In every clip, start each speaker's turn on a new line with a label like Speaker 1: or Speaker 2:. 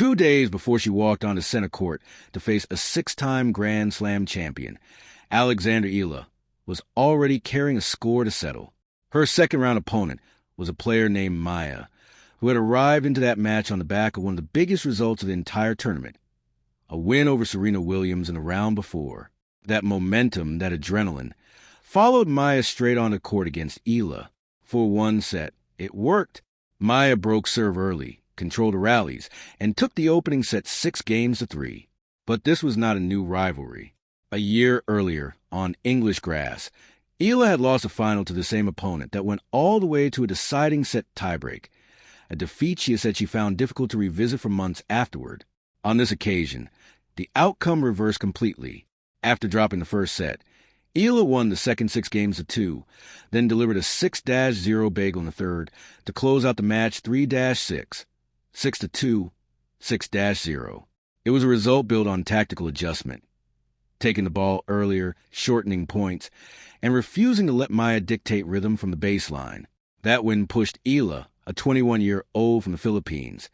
Speaker 1: 2 days before she walked onto center court to face a 6-time Grand Slam champion, Alex Eala was already carrying a score to settle. Her second-round opponent was a player named Maya, who had arrived into that match on the back of one of the biggest results of the entire tournament, a win over Serena Williams in the round before. That momentum, that adrenaline, followed Maya straight on the court against Eala. For one set, it worked. Maya broke serve early, controlled the rallies, and took the opening set 6-3. But this was not a new rivalry. A year earlier, on English grass, Eala had lost a final to the same opponent that went all the way to a deciding set tiebreak, a defeat she said she found difficult to revisit for months afterward. On this occasion, the outcome reversed completely. After dropping the first set, Eala won the second 6-2, then delivered a 6-0 bagel in the third to close out the match 3-6, 6-2, 6-0. It was a result built on tactical adjustment, taking the ball earlier, shortening points, and refusing to let Maya dictate rhythm from the baseline. That win pushed Eala, a 21-year-old from the Philippines,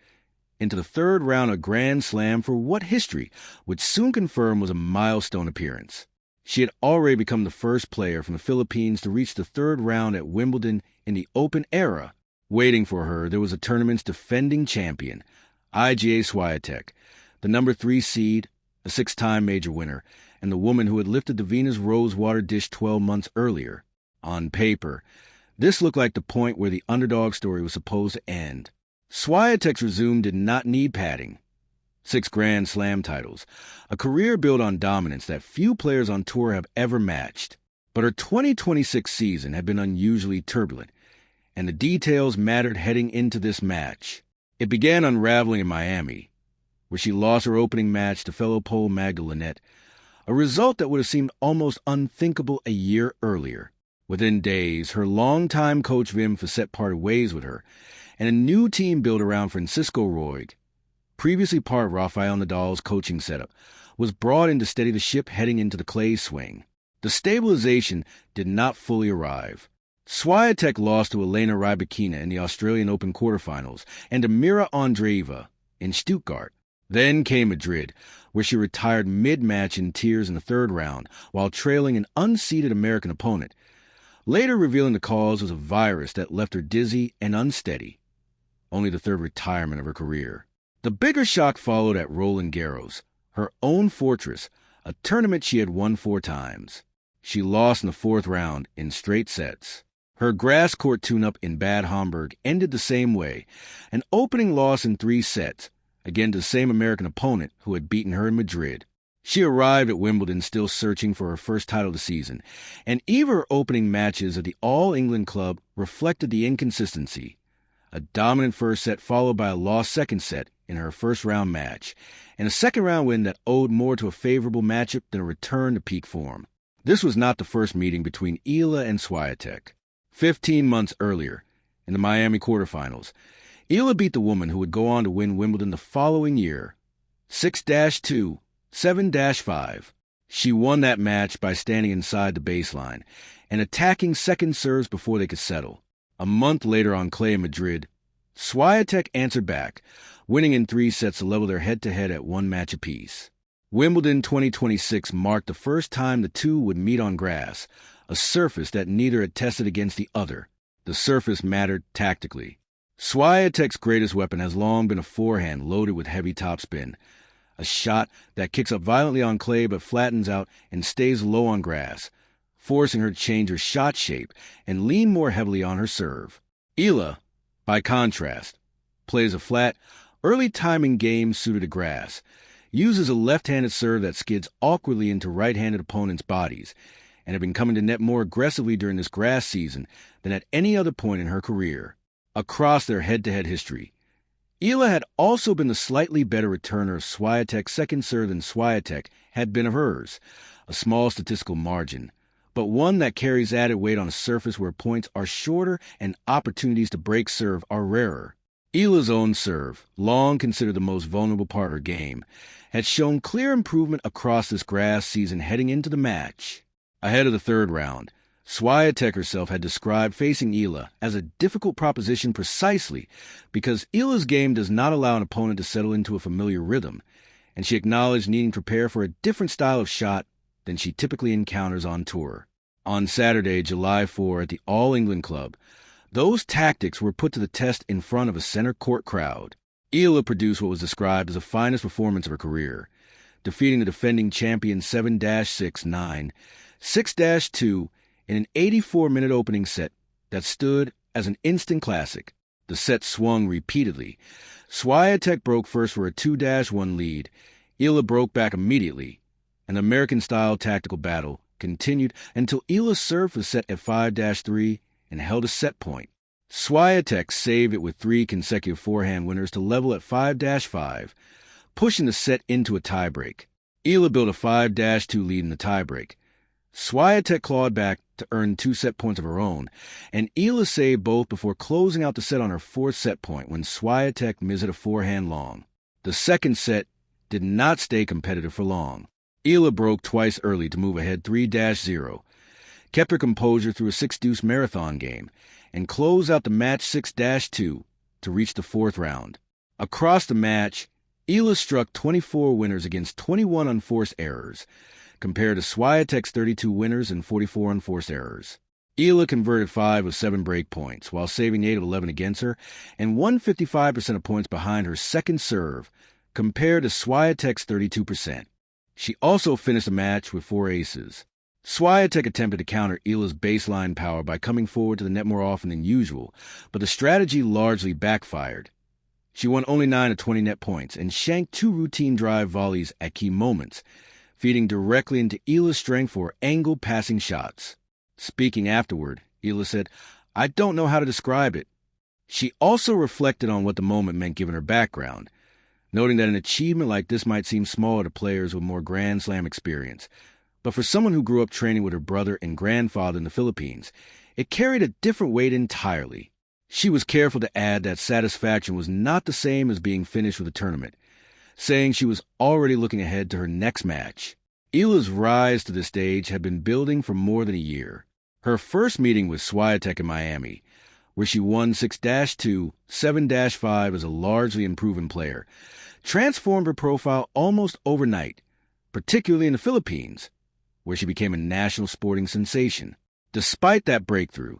Speaker 1: into the third round of Grand Slam for what history would soon confirm was a milestone appearance. She had already become the first player from the Philippines to reach the third round at Wimbledon in the Open era. Waiting for her, there was a tournament's defending champion, Iga Świątek, the number 3 seed, a 6-time major winner, and the woman who had lifted the Venus Rosewater dish 12 months earlier. On paper, this looked like the point where the underdog story was supposed to end. Świątek's resume did not need padding. 6 Grand Slam titles, a career built on dominance that few players on tour have ever matched. But her 2026 season had been unusually turbulent, and the details mattered heading into this match. It began unraveling in Miami, where she lost her opening match to fellow Pole Magda Linette, a result that would have seemed almost unthinkable a year earlier. Within days, her longtime coach Wim Fissette parted ways with her, and a new team built around Francisco Roig, previously part of Rafael Nadal's coaching setup, was brought in to steady the ship heading into the clay swing. The stabilization did not fully arrive. Świątek lost to Elena Rybakina in the Australian Open quarterfinals and to Mira Andreeva in Stuttgart. Then came Madrid, where she retired mid-match in tears in the third round while trailing an unseeded American opponent, later revealing the cause was a virus that left her dizzy and unsteady, only the third retirement of her career. The bigger shock followed at Roland Garros, her own fortress, a tournament she had won 4 times. She lost in the fourth round in straight sets. Her grass court tune-up in Bad Homburg ended the same way, an opening loss in 3 sets, again to the same American opponent who had beaten her in Madrid. She arrived at Wimbledon still searching for her first title of the season, and even her opening matches at the All-England club reflected the inconsistency. A dominant first set followed by a lost second set in her first-round match, and a second-round win that owed more to a favorable matchup than a return to peak form. This was not the first meeting between Eala and Świątek. 15 months earlier, in the Miami quarterfinals, Eala beat the woman who would go on to win Wimbledon the following year, 6-2, 7-5. She won that match by standing inside the baseline and attacking second serves before they could settle. A month later on clay in Madrid, Świątek answered back, winning in 3 sets to level their head-to-head at 1 match apiece. Wimbledon 2026 marked the first time the two would meet on grass, a surface that neither had tested against the other. The surface mattered tactically. Świątek's greatest weapon has long been a forehand loaded with heavy topspin, a shot that kicks up violently on clay but flattens out and stays low on grass, forcing her to change her shot shape and lean more heavily on her serve. Eala, by contrast, plays a flat, early timing game suited to grass, uses a left-handed serve that skids awkwardly into right-handed opponents' bodies, and had been coming to net more aggressively during this grass season than at any other point in her career. Across their head-to-head history, Eala had also been the slightly better returner of Świątek's second serve than Świątek had been of hers, a small statistical margin, but one that carries added weight on a surface where points are shorter and opportunities to break serve are rarer. Eala's own serve, long considered the most vulnerable part of her game, had shown clear improvement across this grass season heading into the match. Ahead of the third round, Świątek herself had described facing Eala as a difficult proposition precisely because Eala's game does not allow an opponent to settle into a familiar rhythm, and she acknowledged needing to prepare for a different style of shot than she typically encounters on tour. On Saturday, July 4, at the All England Club, those tactics were put to the test in front of a center court crowd. Eala produced what was described as the finest performance of her career, defeating the defending champion 7-6-9, 6-2 in an 84-minute opening set that stood as an instant classic. The set swung repeatedly. Świątek broke first for a 2-1 lead. Eala broke back immediately, and the American-style tactical battle continued until Eala served the set at 5-3 and held a set point. Świątek saved it with 3 consecutive forehand winners to level at 5-5, pushing the set into a tiebreak. Eala built a 5-2 lead in the tiebreak. Świątek clawed back to earn 2 set points of her own, and Eala saved both before closing out the set on her 4th set point when Świątek missed a forehand long. The second set did not stay competitive for long. Eala broke twice early to move ahead 3-0, kept her composure through a 6-deuce marathon game, and closed out the match 6-2 to reach the 4th round. Across the match, Eala struck 24 winners against 21 unforced errors, compared to Świątek's 32 winners and 44 unforced errors. Eala converted 5 of 7 break points, while saving 8 of 11 against her, and won 55% of points behind her second serve, compared to Świątek's 32%. She also finished the match with 4 aces. Świątek attempted to counter Eala's baseline power by coming forward to the net more often than usual, but the strategy largely backfired. She won only 9 of 20 net points and shanked 2 routine drive volleys at key moments, feeding directly into Eala's strength for angled passing shots. Speaking afterward, Eala said, "I don't know how to describe it." She also reflected on what the moment meant given her background, noting that an achievement like this might seem smaller to players with more Grand Slam experience, but for someone who grew up training with her brother and grandfather in the Philippines, it carried a different weight entirely. She was careful to add that satisfaction was not the same as being finished with a tournament, saying she was already looking ahead to her next match. Eala's rise to the stage had been building for more than a year. Her first meeting with Świątek in Miami, where she won 6-2, 7-5 as a largely unproven player, transformed her profile almost overnight, particularly in the Philippines, where she became a national sporting sensation. Despite that breakthrough,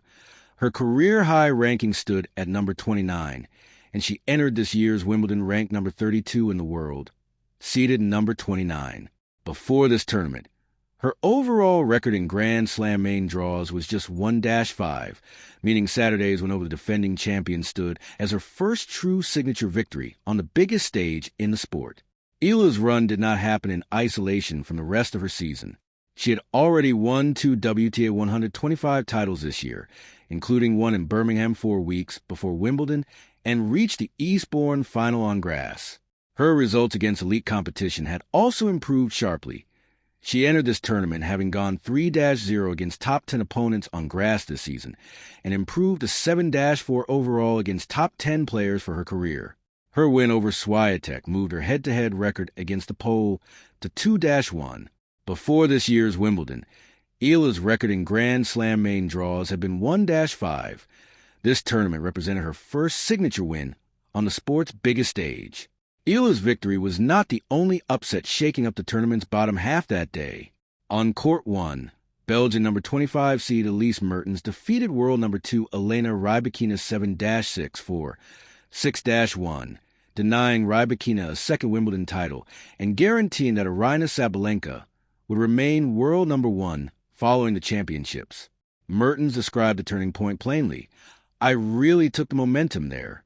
Speaker 1: her career-high ranking stood at number 29, and she entered this year's Wimbledon ranked number 32 in the world, seated number 29. Before this tournament, her overall record in Grand Slam main draws was just 1-5, meaning Saturdays when over the defending champion stood as her first true signature victory on the biggest stage in the sport. Eala's run did not happen in isolation from the rest of her season. She had already won 2 WTA 125 titles this year, including one in Birmingham 4 weeks before Wimbledon, and reached the Eastbourne final on grass. Her results against elite competition had also improved sharply. She entered this tournament having gone 3-0 against top 10 opponents on grass this season, and improved to 7-4 overall against top 10 players for her career. Her win over Świątek moved her head-to-head record against the Pole to 2-1. Before this year's Wimbledon, Eala's record in Grand Slam main draws had been 1-5. This tournament represented her first signature win on the sport's biggest stage. Eala's victory was not the only upset shaking up the tournament's bottom half that day. On court 1, Belgian number 25 seed Elise Mertens defeated world number 2 Elena Rybakina 7-6 for 6-1, denying Rybakina a second Wimbledon title and guaranteeing that Aryna Sabalenka would remain world number 1 following the championships. Mertens described the turning point plainly. "I really took the momentum there."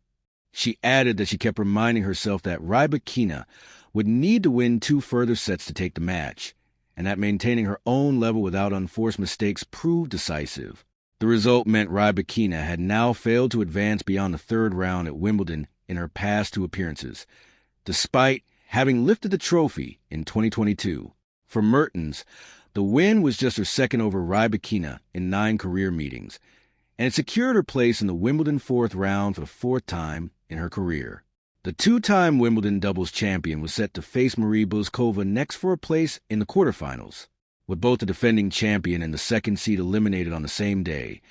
Speaker 1: She added that she kept reminding herself that Rybakina would need to win 2 further sets to take the match, and that maintaining her own level without unforced mistakes proved decisive. The result meant Rybakina had now failed to advance beyond the 3rd round at Wimbledon in her past 2 appearances, despite having lifted the trophy in 2022. For Mertens, the win was just her second over Rybakina in 9 career meetings, and it secured her place in the Wimbledon 4th round for the 4th time in her career. The 2-time Wimbledon doubles champion was set to face Marie Bouzkova next for a place in the quarterfinals. With both the defending champion and the second seed eliminated on the same day,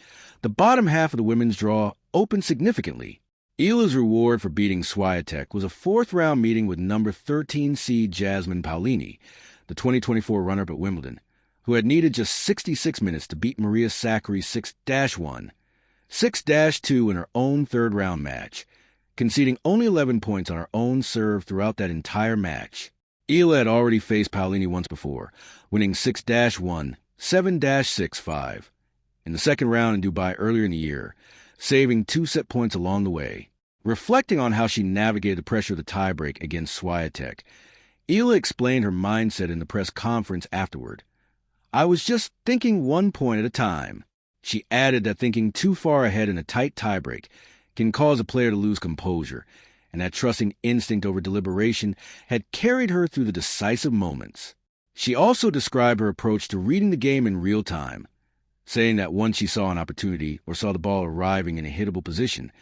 Speaker 1: the bottom half of the women's draw opened significantly. Eala's reward for beating Świątek was a fourth-round meeting with number 13 seed Jasmine Paolini, the 2024 runner-up at Wimbledon, who had needed just 66 minutes to beat Maria Sakkari 6-1, 6-2 in her own third-round match, conceding only 11 points on her own serve throughout that entire match. Eala had already faced Paolini once before, winning 6-1, 7-6-5 in the second round in Dubai earlier in the year, saving 2 set points along the way. Reflecting on how she navigated the pressure of the tiebreak against Świątek, Eala explained her mindset in the press conference afterward. "I was just thinking one point at a time." She added that thinking too far ahead in a tight tiebreak can cause a player to lose composure, and that trusting instinct over deliberation had carried her through the decisive moments. She also described her approach to reading the game in real time, saying that once she saw an opportunity or saw the ball arriving in a hittable position,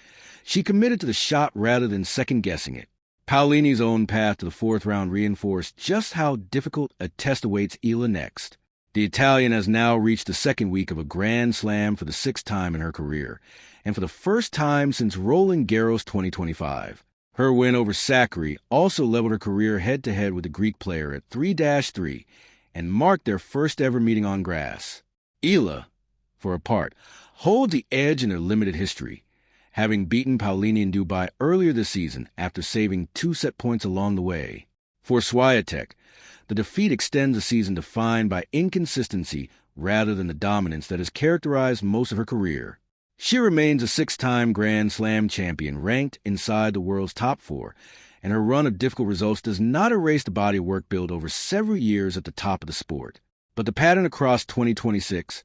Speaker 1: she committed to the shot rather than second-guessing it. Paolini's own path to the fourth round reinforced just how difficult a test awaits Eala next. The Italian has now reached the second week of a Grand Slam for the sixth time in her career, and for the first time since Roland Garros 2025. Her win over Sakkari also leveled her career head-to-head with the Greek player at 3-3 and marked their first-ever meeting on grass. Eala, for her part, holds the edge in their limited history, having beaten Paolini in Dubai earlier this season after saving 2 set points along the way. For Świątek, the defeat extends a season defined by inconsistency rather than the dominance that has characterized most of her career. She remains a 6-time Grand Slam champion ranked inside the world's top 4, and her run of difficult results does not erase the body of work built over several years at the top of the sport. But the pattern across 2026,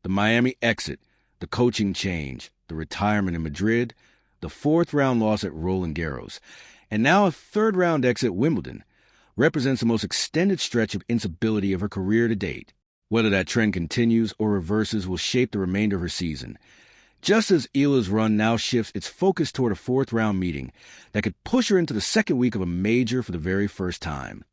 Speaker 1: the Miami exit, the coaching change, the retirement in Madrid, the fourth-round loss at Roland Garros, and now a third-round exit at Wimbledon, represents the most extended stretch of instability of her career to date. Whether that trend continues or reverses will shape the remainder of her season, just as Eala's run now shifts its focus toward a fourth-round meeting that could push her into the second week of a major for the very first time.